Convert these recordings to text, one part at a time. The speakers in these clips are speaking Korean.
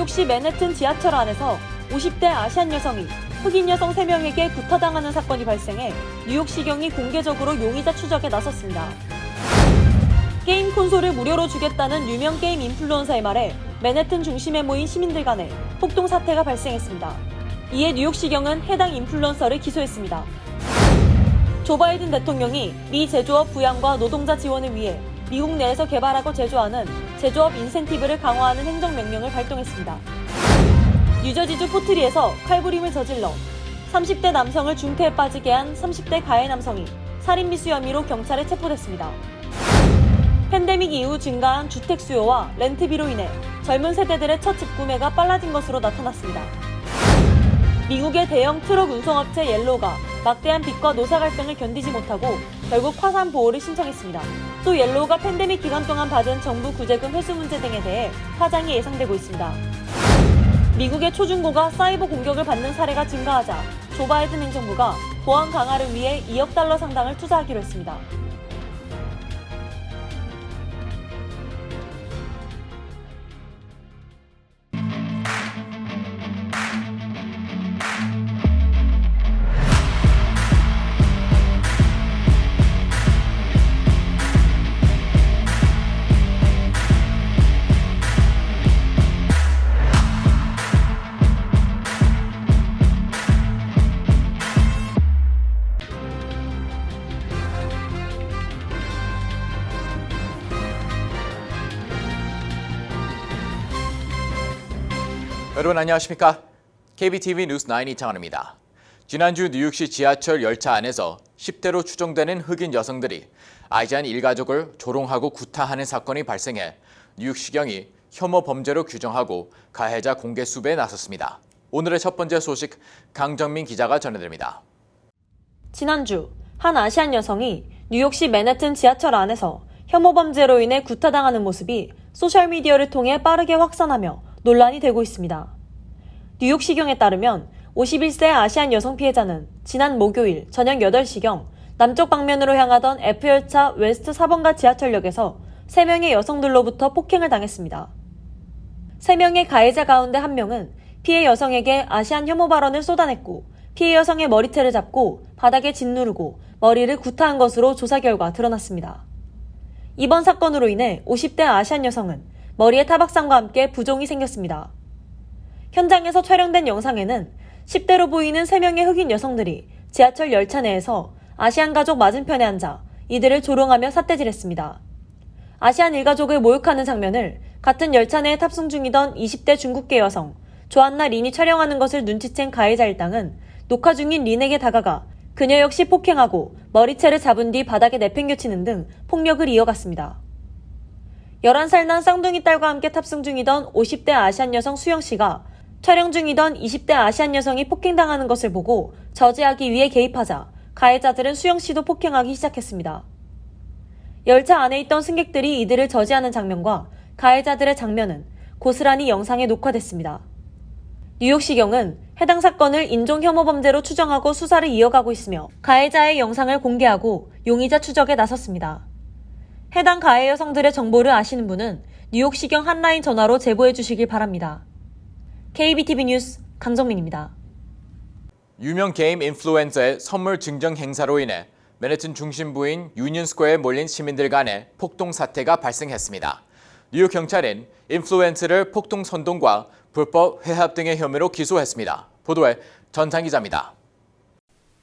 뉴욕시 맨해튼 지하철 안에서 50대 아시안 여성이 흑인 여성 3명에게 구타당하는 사건이 발생해 뉴욕시경이 공개적으로 용의자 추적에 나섰습니다. 게임 콘솔을 무료로 주겠다는 유명 게임 인플루언서의 말에 맨해튼 중심에 모인 시민들 간에 폭동 사태가 발생했습니다. 이에 뉴욕시경은 해당 인플루언서를 기소했습니다. 조 바이든 대통령이 미 제조업 부양과 노동자 지원을 위해 미국 내에서 개발하고 제조하는 제조업 인센티브를 강화하는 행정명령을 발동했습니다. 뉴저지주 포트리에서 칼부림을 저질러 30대 남성을 중태에 빠지게 한 30대 가해 남성이 살인 미수 혐의로 경찰에 체포됐습니다. 팬데믹 이후 증가한 주택 수요와 렌트비로 인해 젊은 세대들의 첫 집 구매가 빨라진 것으로 나타났습니다. 미국의 대형 트럭 운송업체 옐로우가 막대한 빚과 노사 갈등을 견디지 못하고 결국 파산 보호를 신청했습니다. 또 옐로우가 팬데믹 기간 동안 받은 정부 구제금 회수 문제 등에 대해 파장이 예상되고 있습니다. 미국의 초중고가 사이버 공격을 받는 사례가 증가하자 조 바이든 행정부가 보안 강화를 위해 2억 달러 상당을 투자하기로 했습니다. 여러분 안녕하십니까? KBTV 뉴스 9 이창환입니다. 지난주 뉴욕시 지하철 열차 안에서 10대로 추정되는 흑인 여성들이 아시안 일가족을 조롱하고 구타하는 사건이 발생해 뉴욕시경이 혐오 범죄로 규정하고 가해자 공개 수배에 나섰습니다. 오늘의 첫 번째 소식 강정민 기자가 전해드립니다. 지난주 한 아시안 여성이 뉴욕시 맨해튼 지하철 안에서 혐오 범죄로 인해 구타당하는 모습이 소셜미디어를 통해 빠르게 확산하며 논란이 되고 있습니다. 뉴욕시경에 따르면 51세 아시안 여성 피해자는 지난 목요일 저녁 8시경 남쪽 방면으로 향하던 F열차 웨스트 4번가 지하철역에서 3명의 여성들로부터 폭행을 당했습니다. 3명의 가해자 가운데 1명은 피해 여성에게 아시안 혐오 발언을 쏟아냈고 피해 여성의 머리채를 잡고 바닥에 짓누르고 머리를 구타한 것으로 조사 결과 드러났습니다. 이번 사건으로 인해 50대 아시안 여성은 머리에 타박상과 함께 부종이 생겼습니다. 현장에서 촬영된 영상에는 10대로 보이는 3명의 흑인 여성들이 지하철 열차 내에서 아시안 가족 맞은편에 앉아 이들을 조롱하며 삿대질했습니다. 아시안 일가족을 모욕하는 장면을 같은 열차 내에 탑승 중이던 20대 중국계 여성 조안나 린이 촬영하는 것을 눈치챈 가해자 일당은 녹화 중인 린에게 다가가 그녀 역시 폭행하고 머리채를 잡은 뒤 바닥에 내팽겨치는 등 폭력을 이어갔습니다. 11살 난 쌍둥이 딸과 함께 탑승 중이던 50대 아시안 여성 수영 씨가 촬영 중이던 20대 아시안 여성이 폭행당하는 것을 보고 저지하기 위해 개입하자 가해자들은 수영 씨도 폭행하기 시작했습니다. 열차 안에 있던 승객들이 이들을 저지하는 장면과 가해자들의 장면은 고스란히 영상에 녹화됐습니다. 뉴욕시경은 해당 사건을 인종혐오 범죄로 추정하고 수사를 이어가고 있으며 가해자의 영상을 공개하고 용의자 추적에 나섰습니다. 해당 가해 여성들의 정보를 아시는 분은 뉴욕시경 한라인 전화로 제보해 주시길 바랍니다. KBTV 뉴스 강정민입니다. 유명 게임 인플루언서의 선물 증정 행사로 인해 맨해튼 중심부인 유니언스퀘어에 몰린 시민들 간의 폭동 사태가 발생했습니다. 뉴욕 경찰은 인플루언서를 폭동 선동과 불법 회합 등의 혐의로 기소했습니다. 보도에 전상 기자입니다.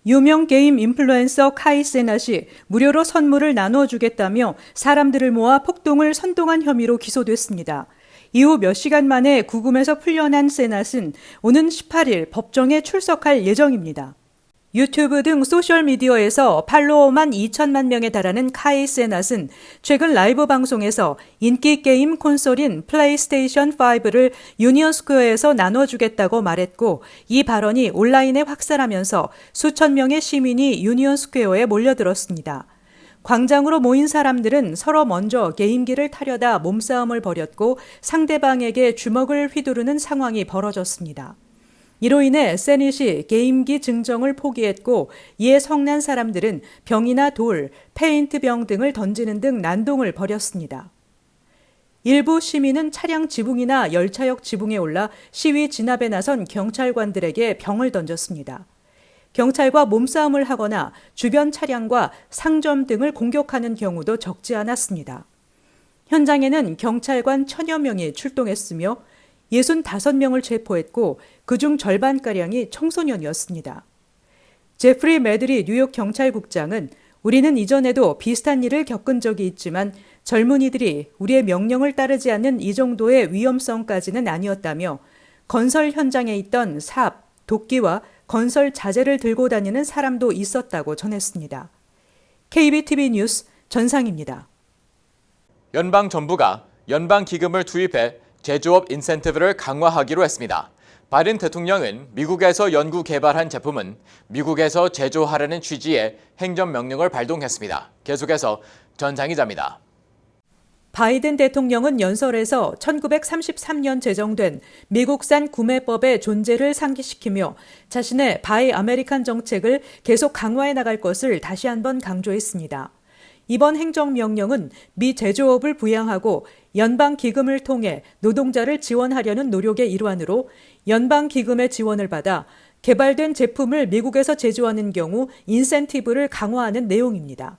유명 게임 인플루언서 카이 세낫이 무료로 선물을 나눠주겠다며 사람들을 모아 폭동을 선동한 혐의로 기소됐습니다. 이후 몇 시간 만에 구금에서 풀려난 세낫은 오는 18일 법정에 출석할 예정입니다. 유튜브 등 소셜미디어에서 팔로워만 2천만 명에 달하는 카이 세낫은 최근 라이브 방송에서 인기 게임 콘솔인 플레이스테이션 5를 유니언스퀘어에서 나눠주겠다고 말했고 이 발언이 온라인에 확산하면서 수천 명의 시민이 유니언스퀘어에 몰려들었습니다. 광장으로 모인 사람들은 서로 먼저 게임기를 타려다 몸싸움을 벌였고 상대방에게 주먹을 휘두르는 상황이 벌어졌습니다. 이로 인해 세닛이 게임기 증정을 포기했고 이에 성난 사람들은 병이나 돌, 페인트병 등을 던지는 등 난동을 벌였습니다. 일부 시민은 차량 지붕이나 열차역 지붕에 올라 시위 진압에 나선 경찰관들에게 병을 던졌습니다. 경찰과 몸싸움을 하거나 주변 차량과 상점 등을 공격하는 경우도 적지 않았습니다. 현장에는 경찰관 1000여 명이 출동했으며 65명을 체포했고 그중 절반가량이 청소년이었습니다. 제프리 매드리 뉴욕 경찰국장은 우리는 이전에도 비슷한 일을 겪은 적이 있지만 젊은이들이 우리의 명령을 따르지 않는 이 정도의 위험성까지는 아니었다며 건설 현장에 있던 삽, 도끼와 건설 자재를 들고 다니는 사람도 있었다고 전했습니다. KBTV 뉴스 전상입니다. 연방정부가 연방기금을 투입해 제조업 인센티브를 강화하기로 했습니다. 바이든 대통령은 미국에서 연구 개발한 제품은 미국에서 제조하라는 취지의 행정명령을 발동했습니다. 계속해서 전상 기자입니다. 바이든 대통령은 연설에서 1933년 제정된 미국산 구매법의 존재를 상기시키며 자신의 바이 아메리칸 정책을 계속 강화해 나갈 것을 다시 한번 강조했습니다. 이번 행정명령은 미 제조업을 부양하고 연방기금을 통해 노동자를 지원하려는 노력의 일환으로 연방기금의 지원을 받아 개발된 제품을 미국에서 제조하는 경우 인센티브를 강화하는 내용입니다.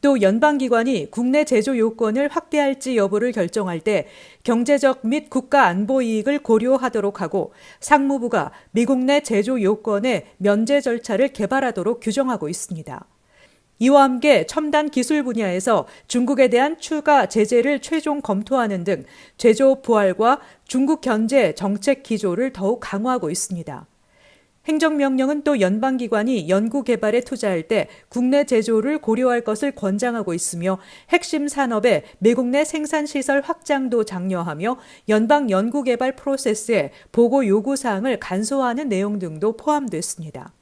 또 연방기관이 국내 제조 요건을 확대할지 여부를 결정할 때 경제적 및 국가 안보 이익을 고려하도록 하고 상무부가 미국 내 제조 요건의 면제 절차를 개발하도록 규정하고 있습니다. 이와 함께 첨단 기술 분야에서 중국에 대한 추가 제재를 최종 검토하는 등 제조업 부활과 중국 견제 정책 기조를 더욱 강화하고 있습니다. 행정명령은 또 연방기관이 연구개발에 투자할 때 국내 제조를 고려할 것을 권장하고 있으며 핵심 산업의 미국 내 생산시설 확장도 장려하며 연방 연구개발 프로세스의 보고 요구사항을 간소화하는 내용 등도 포함됐습니다.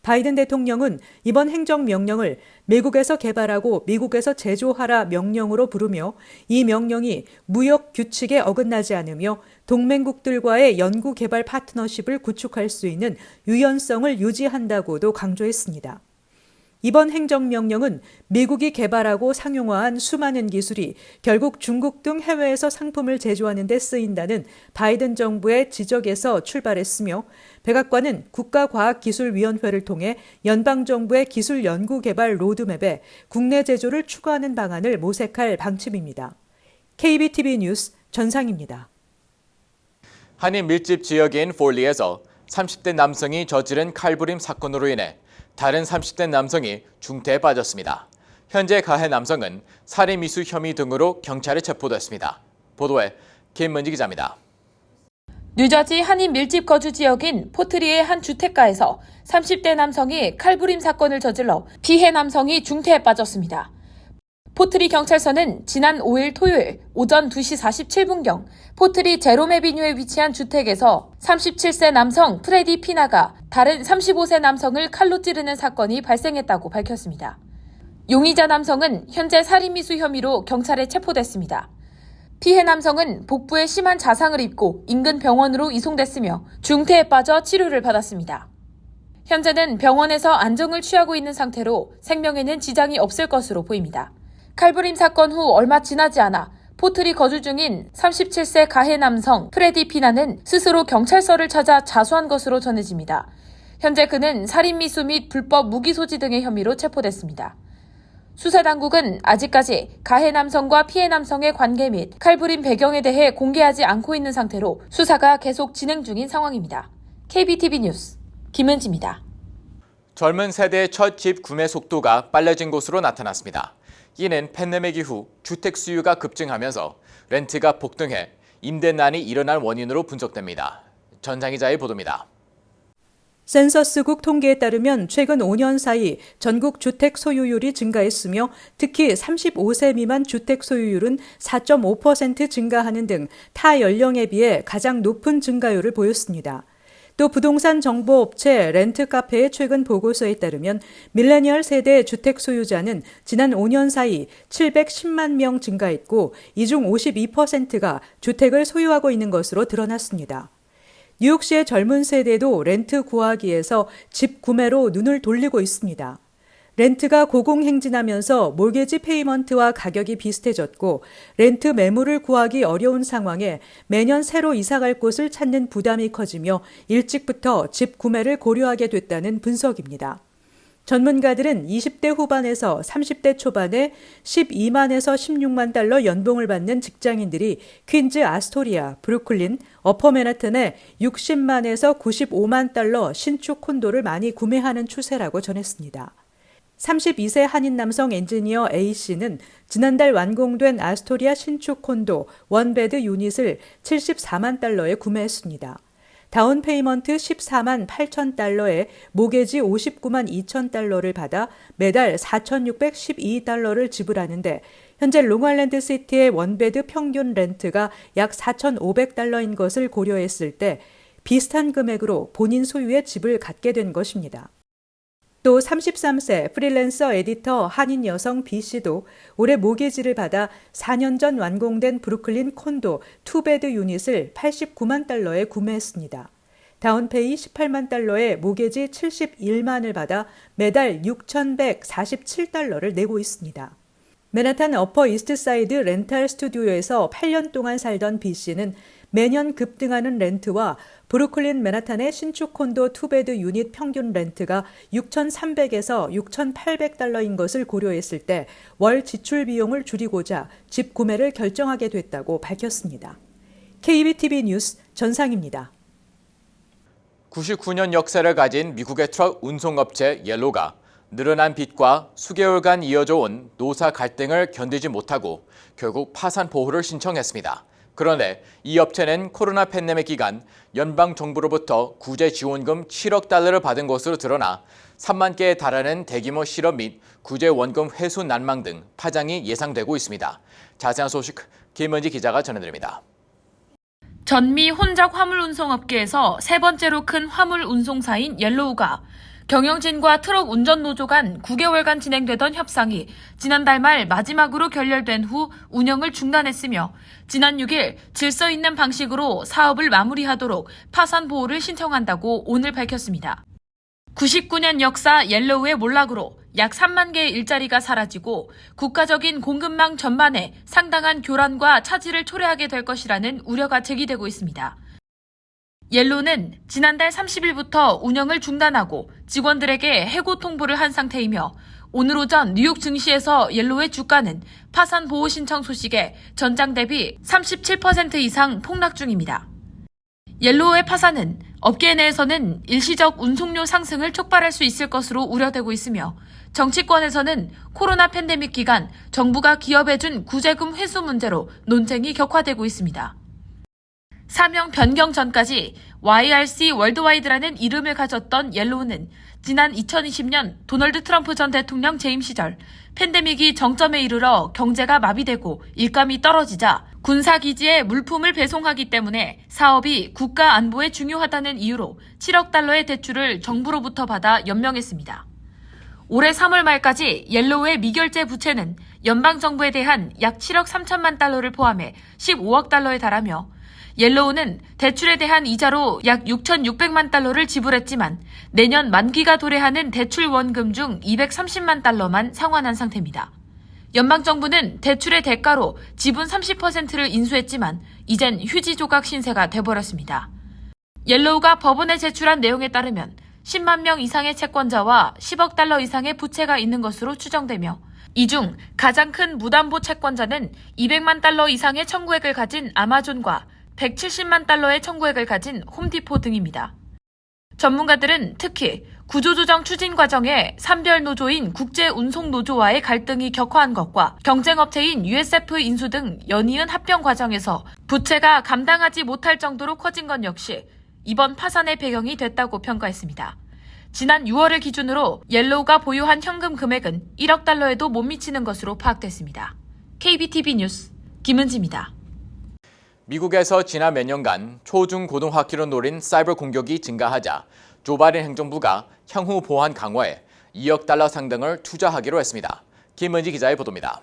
바이든 대통령은 이번 행정명령을 미국에서 개발하고 미국에서 제조하라 명령으로 부르며 이 명령이 무역 규칙에 어긋나지 않으며 동맹국들과의 연구개발 파트너십을 구축할 수 있는 유연성을 유지한다고도 강조했습니다. 이번 행정명령은 미국이 개발하고 상용화한 수많은 기술이 결국 중국 등 해외에서 상품을 제조하는 데 쓰인다는 바이든 정부의 지적에서 출발했으며 백악관은 국가과학기술위원회를 통해 연방정부의 기술 연구개발 로드맵에 국내 제조를 추가하는 방안을 모색할 방침입니다. KBTV 뉴스 전상입니다. 한인 밀집 지역인 폴리에서 30대 남성이 저지른 칼부림 사건으로 인해 다른 30대 남성이 중태에 빠졌습니다. 현재 가해 남성은 살인 미수 혐의 등으로 경찰에 체포됐습니다. 보도에 김문지 기자입니다. 뉴저지 한인 밀집 거주 지역인 포트리의 한 주택가에서 30대 남성이 칼부림 사건을 저질러 피해 남성이 중태에 빠졌습니다. 포트리 경찰서는 지난 5일 토요일 오전 2시 47분경 포트리 제롬에비뉴에 위치한 주택에서 37세 남성 프레디 피나가 다른 35세 남성을 칼로 찌르는 사건이 발생했다고 밝혔습니다. 용의자 남성은 현재 살인미수 혐의로 경찰에 체포됐습니다. 피해 남성은 복부에 심한 자상을 입고 인근 병원으로 이송됐으며 중태에 빠져 치료를 받았습니다. 현재는 병원에서 안정을 취하고 있는 상태로 생명에는 지장이 없을 것으로 보입니다. 칼부림 사건 후 얼마 지나지 않아 포트리 거주 중인 37세 가해 남성 프레디 피나는 스스로 경찰서를 찾아 자수한 것으로 전해집니다. 현재 그는 살인미수 및 불법 무기 소지 등의 혐의로 체포됐습니다. 수사당국은 아직까지 가해 남성과 피해 남성의 관계 및 칼부림 배경에 대해 공개하지 않고 있는 상태로 수사가 계속 진행 중인 상황입니다. KBTV 뉴스 김은지입니다. 젊은 세대의 첫 집 구매 속도가 빨라진 것으로 나타났습니다. 이는 팬데믹 이후 주택 수요가 급증하면서 렌트가 폭등해 임대난이 일어난 원인으로 분석됩니다. 전장 기자의 보도입니다. 센서스국 통계에 따르면 최근 5년 사이 전국 주택 소유율이 증가했으며 특히 35세 미만 주택 소유율은 4.5% 증가하는 등 타 연령에 비해 가장 높은 증가율을 보였습니다. 또 부동산 정보업체 렌트카페의 최근 보고서에 따르면 밀레니얼 세대 주택 소유자는 지난 5년 사이 710만 명 증가했고 이 중 52%가 주택을 소유하고 있는 것으로 드러났습니다. 뉴욕시의 젊은 세대도 렌트 구하기에서 집 구매로 눈을 돌리고 있습니다. 렌트가 고공행진하면서 몰게지 페이먼트와 가격이 비슷해졌고 렌트 매물을 구하기 어려운 상황에 매년 새로 이사갈 곳을 찾는 부담이 커지며 일찍부터 집 구매를 고려하게 됐다는 분석입니다. 전문가들은 20대 후반에서 30대 초반에 12만에서 16만 달러 연봉을 받는 직장인들이 퀸즈 아스토리아, 브루클린, 어퍼 맨하탄에 60만에서 95만 달러 신축 콘도를 많이 구매하는 추세라고 전했습니다. 32세 한인 남성 엔지니어 A씨는 지난달 완공된 아스토리아 신축 콘도 원베드 유닛을 74만 달러에 구매했습니다. 다운 페이먼트 14만 8천 달러에 모게지 59만 2천 달러를 받아 매달 4,612달러를 지불하는데 현재 롱아일랜드 시티의 원베드 평균 렌트가 약 4,500달러인 것을 고려했을 때 비슷한 금액으로 본인 소유의 집을 갖게 된 것입니다. 또 33세 프리랜서 에디터 한인 여성 B씨도 올해 모기지를 받아 4년 전 완공된 브루클린 콘도 2베드 유닛을 89만 달러에 구매했습니다. 다운페이 18만 달러에 모기지 71만을 받아 매달 6,147달러를 내고 있습니다. 맨하탄 어퍼 이스트사이드 렌탈 스튜디오에서 8년 동안 살던 B씨는 매년 급등하는 렌트와 브루클린 맨하탄의 신축 콘도 2베드 유닛 평균 렌트가 6,300에서 6,800달러인 것을 고려했을 때 월 지출 비용을 줄이고자 집 구매를 결정하게 됐다고 밝혔습니다. KBTV 뉴스 전상입니다. 99년 역사를 가진 미국의 트럭 운송업체 옐로우가 늘어난 빚과 수개월간 이어져 온 노사 갈등을 견디지 못하고 결국 파산 보호를 신청했습니다. 그런데 이 업체는 코로나 팬데믹 기간 연방 정부로부터 구제 지원금 7억 달러를 받은 것으로 드러나 3만 개에 달하는 대규모 실업 및 구제 원금 회수 난망 등 파장이 예상되고 있습니다. 자세한 소식 김은지 기자가 전해드립니다. 전미 혼잡 화물 운송업계에서 세 번째로 큰 화물 운송사인 옐로우가 경영진과 트럭 운전 노조 간 9개월간 진행되던 협상이 지난달 말 마지막으로 결렬된 후 운영을 중단했으며 지난 6일 질서 있는 방식으로 사업을 마무리하도록 파산 보호를 신청한다고 오늘 밝혔습니다. 99년 역사 옐로우의 몰락으로 약 3만 개의 일자리가 사라지고 국가적인 공급망 전반에 상당한 교란과 차질을 초래하게 될 것이라는 우려가 제기되고 있습니다. 옐로우는 지난달 30일부터 운영을 중단하고 직원들에게 해고 통보를 한 상태이며 오늘 오전 뉴욕 증시에서 옐로우의 주가는 파산 보호 신청 소식에 전장 대비 37% 이상 폭락 중입니다. 옐로우의 파산은 업계 내에서는 일시적 운송료 상승을 촉발할 수 있을 것으로 우려되고 있으며 정치권에서는 코로나 팬데믹 기간 정부가 기업에 준 구제금 회수 문제로 논쟁이 격화되고 있습니다. 사명 변경 전까지 YRC 월드와이드라는 이름을 가졌던 옐로우는 지난 2020년 도널드 트럼프 전 대통령 재임 시절 팬데믹이 정점에 이르러 경제가 마비되고 일감이 떨어지자 군사기지에 물품을 배송하기 때문에 사업이 국가 안보에 중요하다는 이유로 7억 달러의 대출을 정부로부터 받아 연명했습니다. 올해 3월 말까지 옐로우의 미결제 부채는 연방정부에 대한 약 7억 3천만 달러를 포함해 15억 달러에 달하며 옐로우는 대출에 대한 이자로 약 6,600만 달러를 지불했지만 내년 만기가 도래하는 대출 원금 중 230만 달러만 상환한 상태입니다. 연방정부는 대출의 대가로 지분 30%를 인수했지만 이젠 휴지 조각 신세가 돼버렸습니다. 옐로우가 법원에 제출한 내용에 따르면 10만 명 이상의 채권자와 10억 달러 이상의 부채가 있는 것으로 추정되며 이 중 가장 큰 무담보 채권자는 200만 달러 이상의 청구액을 가진 아마존과 170만 달러의 청구액을 가진 홈디포 등입니다. 전문가들은 특히 구조조정 추진 과정에 산별 노조인 국제운송노조와의 갈등이 격화한 것과 경쟁업체인 USF 인수 등 연이은 합병 과정에서 부채가 감당하지 못할 정도로 커진 것 역시 이번 파산의 배경이 됐다고 평가했습니다. 지난 6월을 기준으로 옐로우가 보유한 현금 금액은 1억 달러에도 못 미치는 것으로 파악됐습니다. KBTV 뉴스 김은지입니다. 미국에서 지난 몇 년간 초중고등학교를 노린 사이버 공격이 증가하자 조 바이든 행정부가 향후 보안 강화에 2억 달러 상당을 투자하기로 했습니다. 김은지 기자의 보도입니다.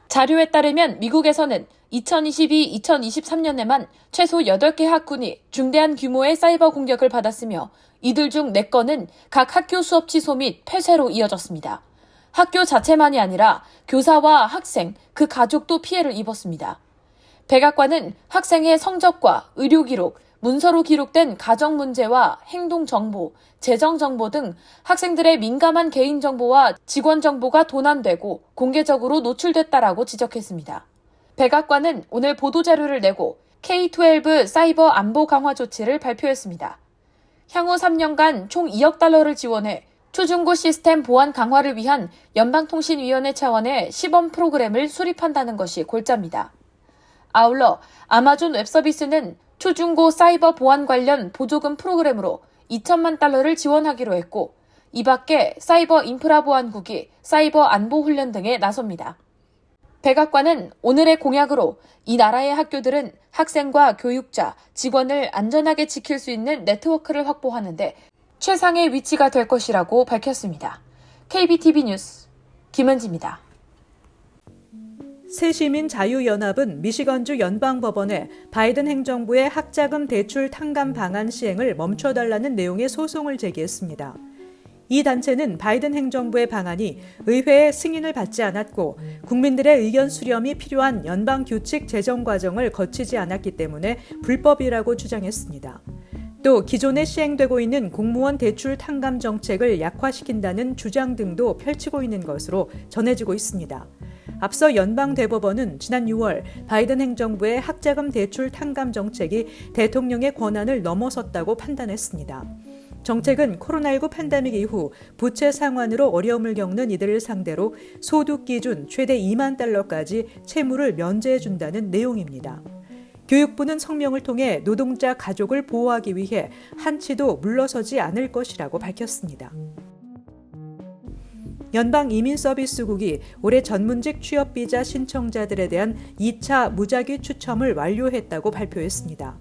자료에 따르면 미국에서는 2022-2023년에만 최소 8개 학군이 중대한 규모의 사이버 공격을 받았으며 이들 중 4건은 각 학교 수업 취소 및 폐쇄로 이어졌습니다. 학교 자체만이 아니라 교사와 학생, 그 가족도 피해를 입었습니다. 백악관은 학생의 성적과 의료 기록, 문서로 기록된 가정 문제와 행동 정보, 재정 정보 등 학생들의 민감한 개인 정보와 직원 정보가 도난되고 공개적으로 노출됐다라고 지적했습니다. 백악관은 오늘 보도자료를 내고 K-12 사이버 안보 강화 조치를 발표했습니다. 향후 3년간 총 2억 달러를 지원해 초중고 시스템 보안 강화를 위한 연방통신위원회 차원의 시범 프로그램을 수립한다는 것이 골자입니다. 아울러 아마존 웹서비스는 초중고 사이버 보안 관련 보조금 프로그램으로 2천만 달러를 지원하기로 했고, 이 밖에 사이버 인프라 보안국이 사이버 안보 훈련 등에 나섭니다. 백악관은 오늘의 공약으로 이 나라의 학교들은 학생과 교육자, 직원을 안전하게 지킬 수 있는 네트워크를 확보하는데 최상의 위치가 될 것이라고 밝혔습니다. KBTV 뉴스 김은지입니다. 새시민 자유연합은 미시건주 연방법원에 바이든 행정부의 학자금 대출 탕감 방안 시행을 멈춰달라는 내용의 소송을 제기했습니다. 이 단체는 바이든 행정부의 방안이 의회의 승인을 받지 않았고 국민들의 의견 수렴이 필요한 연방 규칙 제정 과정을 거치지 않았기 때문에 불법이라고 주장했습니다. 또 기존에 시행되고 있는 공무원 대출 탕감 정책을 약화시킨다는 주장 등도 펼치고 있는 것으로 전해지고 있습니다. 앞서 연방대법원은 지난 6월 바이든 행정부의 학자금 대출 탕감 정책이 대통령의 권한을 넘어섰다고 판단했습니다. 정책은 코로나19 팬데믹 이후 부채 상환으로 어려움을 겪는 이들을 상대로 소득 기준 최대 2만 달러까지 채무를 면제해준다는 내용입니다. 교육부는 성명을 통해 노동자 가족을 보호하기 위해 한치도 물러서지 않을 것이라고 밝혔습니다. 연방이민서비스국이 올해 전문직 취업비자 신청자들에 대한 2차 무작위 추첨을 완료했다고 발표했습니다.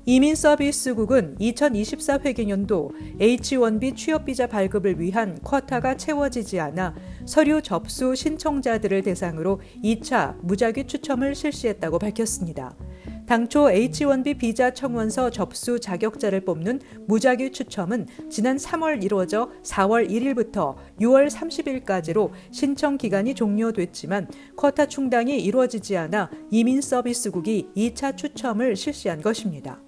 이민서비스국은 2024 회계년도 H-1B 취업비자 발급을 위한 쿼타가 채워지지 않아 서류 접수 신청자들을 대상으로 2차 무작위 추첨을 실시했다고 밝혔습니다. 당초 H-1B 비자 청원서 접수 자격자를 뽑는 무작위 추첨은 지난 3월 이루어져 4월 1일부터 6월 30일까지로 신청 기간이 종료됐지만 쿼타 충당이 이루어지지 않아 이민서비스국이 2차 추첨을 실시한 것입니다.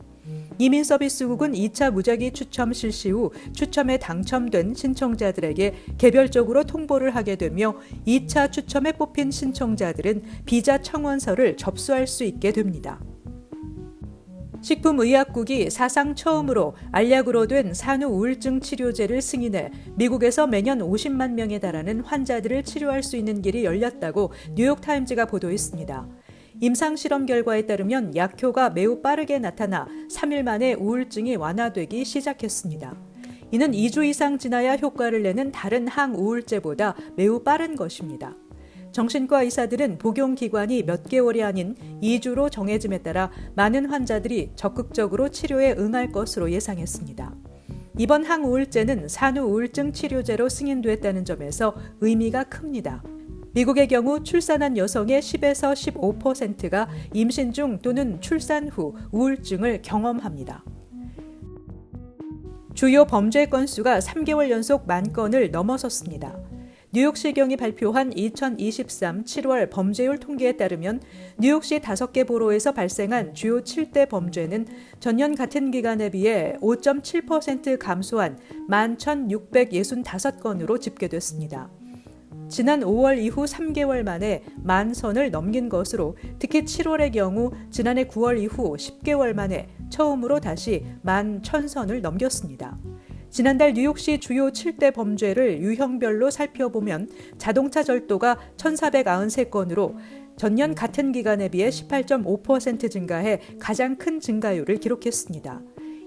이민서비스국은 2차 무작위 추첨 실시 후 추첨에 당첨된 신청자들에게 개별적으로 통보를 하게 되며 2차 추첨에 뽑힌 신청자들은 비자 청원서를 접수할 수 있게 됩니다. 식품의약국이 사상 처음으로 알약으로 된 산후 우울증 치료제를 승인해 미국에서 매년 50만 명에 달하는 환자들을 치료할 수 있는 길이 열렸다고 뉴욕타임즈가 보도했습니다. 임상실험 결과에 따르면 약효가 매우 빠르게 나타나 3일 만에 우울증이 완화되기 시작했습니다. 이는 2주 이상 지나야 효과를 내는 다른 항우울제보다 매우 빠른 것입니다. 정신과 의사들은 복용 기간이 몇 개월이 아닌 2주로 정해짐에 따라 많은 환자들이 적극적으로 치료에 응할 것으로 예상했습니다. 이번 항우울제는 산후우울증 치료제로 승인됐다는 점에서 의미가 큽니다. 미국의 경우 출산한 여성의 10에서 15%가 임신 중 또는 출산 후 우울증을 경험합니다. 주요 범죄 건수가 3개월 연속 10,000건을 넘어섰습니다. 뉴욕시경이 발표한 2023 7월 범죄율 통계에 따르면 뉴욕시 5개 보로에서 발생한 주요 7대 범죄는 전년 같은 기간에 비해 5.7% 감소한 11,665건으로 집계됐습니다. 지난 5월 이후 3개월 만에 10,000선을 넘긴 것으로 특히 7월의 경우 지난해 9월 이후 10개월 만에 처음으로 다시 11,000선을 넘겼습니다. 지난달 뉴욕시 주요 7대 범죄를 유형별로 살펴보면 자동차 절도가 1,493건으로 전년 같은 기간에 비해 18.5% 증가해 가장 큰 증가율을 기록했습니다.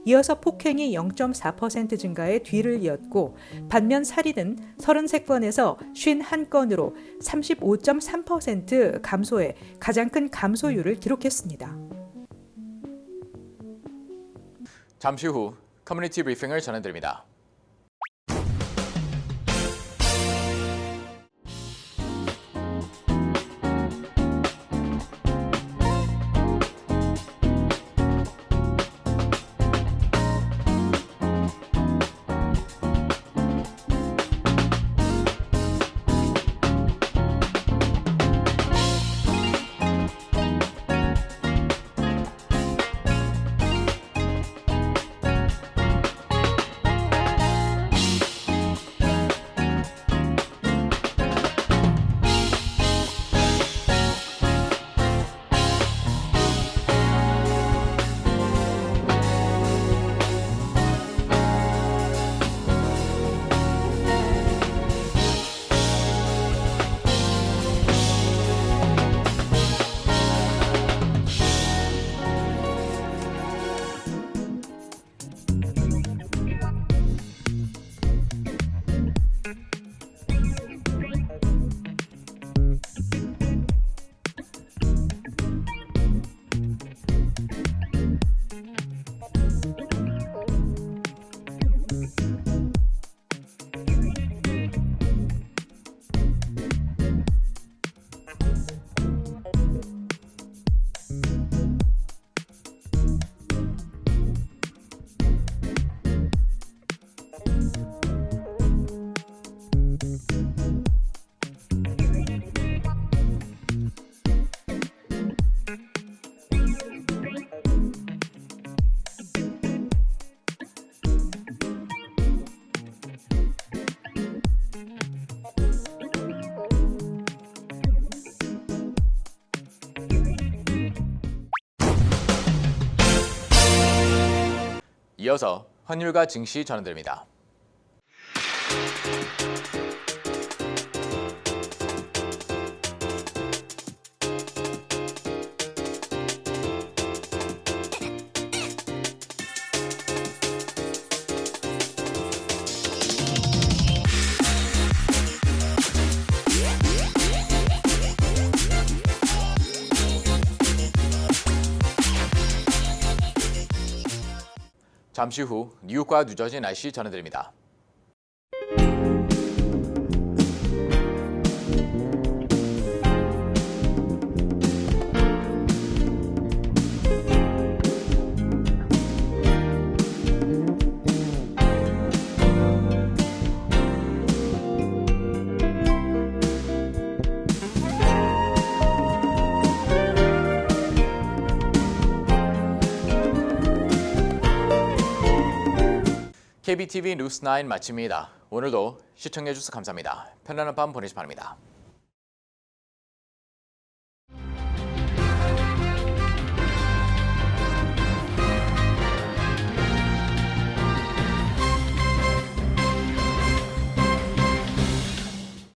이어서 폭행이 0.4% 증가해 뒤를 이었고 반면 살인은 33건에서 51건으로 35.3% 감소해 가장 큰 감소율을 기록했습니다. 잠시 후 커뮤니티 브리핑을 전해드립니다. 이어서 환율과 증시 전해드립니다. 잠시 후 뉴욕과 뉴저지 날씨 전해드립니다. KBTV 뉴스 9 마칩니다. 오늘도 시청해주셔서 감사합니다. 편안한 밤 보내시 바랍니다.